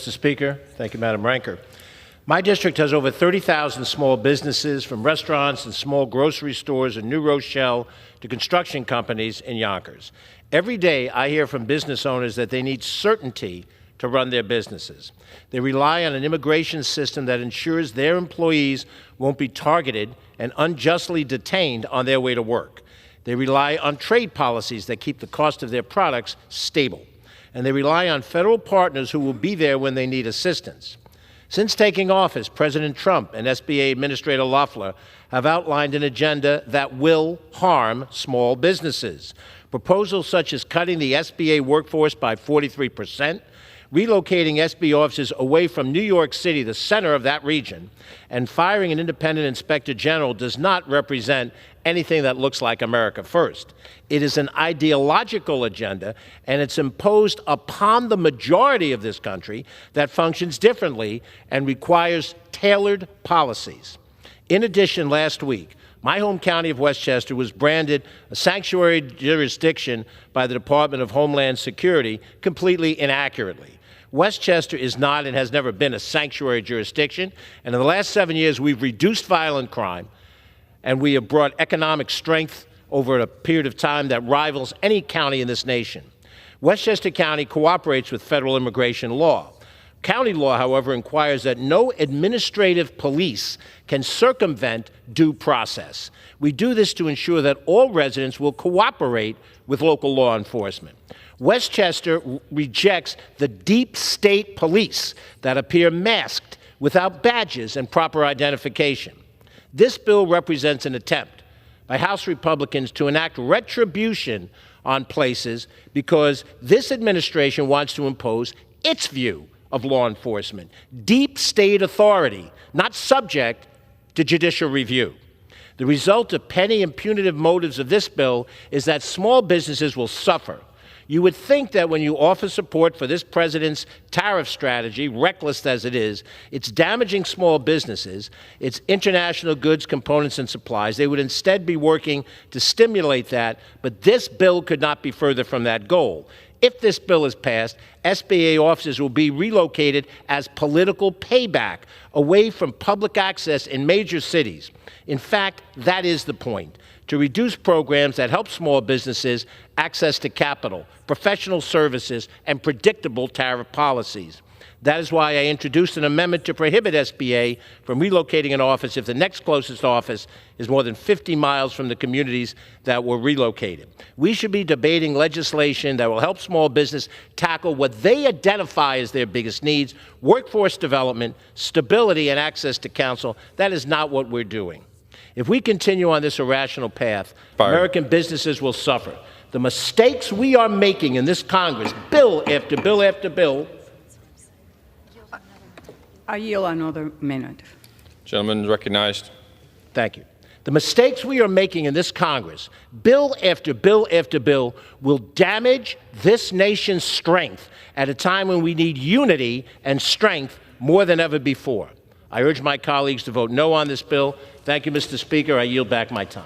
Mr. Speaker. Thank you, Madam Ranker. My district has over 30,000 small businesses, from restaurants and small grocery stores in New Rochelle to construction companies in Yonkers. Every day, I hear from business owners that they need certainty to run their businesses. They rely on an immigration system that ensures their employees won't be targeted and unjustly detained on their way to work. They rely on trade policies that keep the cost of their products stable. And they rely on federal partners who will be there when they need assistance. Since taking office, President Trump and SBA Administrator Loeffler have outlined an agenda that will harm small businesses. Proposals such as cutting the SBA workforce by 43%, relocating SBA offices away from New York City, the center of that region, and firing an independent inspector general does not represent anything that looks like America First. It is an ideological agenda, and it's imposed upon the majority of this country that functions differently and requires tailored policies. In addition, last week, my home county of Westchester was branded a sanctuary jurisdiction by the Department of Homeland Security completely inaccurately. Westchester is not and has never been a sanctuary jurisdiction, and in the last 7 years we've reduced violent crime, and we have brought economic strength over a period of time that rivals any county in this nation. Westchester County cooperates with federal immigration law. County law, however, requires that no administrative police can circumvent due process. We do this to ensure that all residents will cooperate with local law enforcement. Westchester rejects the deep state police that appear masked without badges and proper identification. This bill represents an attempt by House Republicans to enact retribution on places because this administration wants to impose its view of law enforcement, deep state authority, not subject to judicial review. The result of petty and punitive motives of this bill is that small businesses will suffer. You would think that when you offer support for this president's tariff strategy, reckless as it is, it's damaging small businesses, it's international goods, components, and supplies. They would instead be working to stimulate that, but this bill could not be further from that goal. If this bill is passed, SBA offices will be relocated as political payback away from public access in major cities. In fact, that is the point, to reduce programs that help small businesses access to capital, professional services, and predictable tariff policies. That is why I introduced an amendment to prohibit SBA from relocating an office if the next closest office is more than 50 miles from the communities that were relocated. We should be debating legislation that will help small business tackle what they identify as their biggest needs: workforce development, stability, and access to counsel. That is not what we're doing. If we continue on this irrational path, American businesses will suffer. The mistakes we are making in this Congress, bill after bill after bill. I yield another minute. Gentleman recognized. Thank you. The mistakes we are making in this Congress, bill after bill after bill, will damage this nation's strength at a time when we need unity and strength more than ever before. I urge my colleagues to vote no on this bill. Thank you, Mr. Speaker. I yield back my time.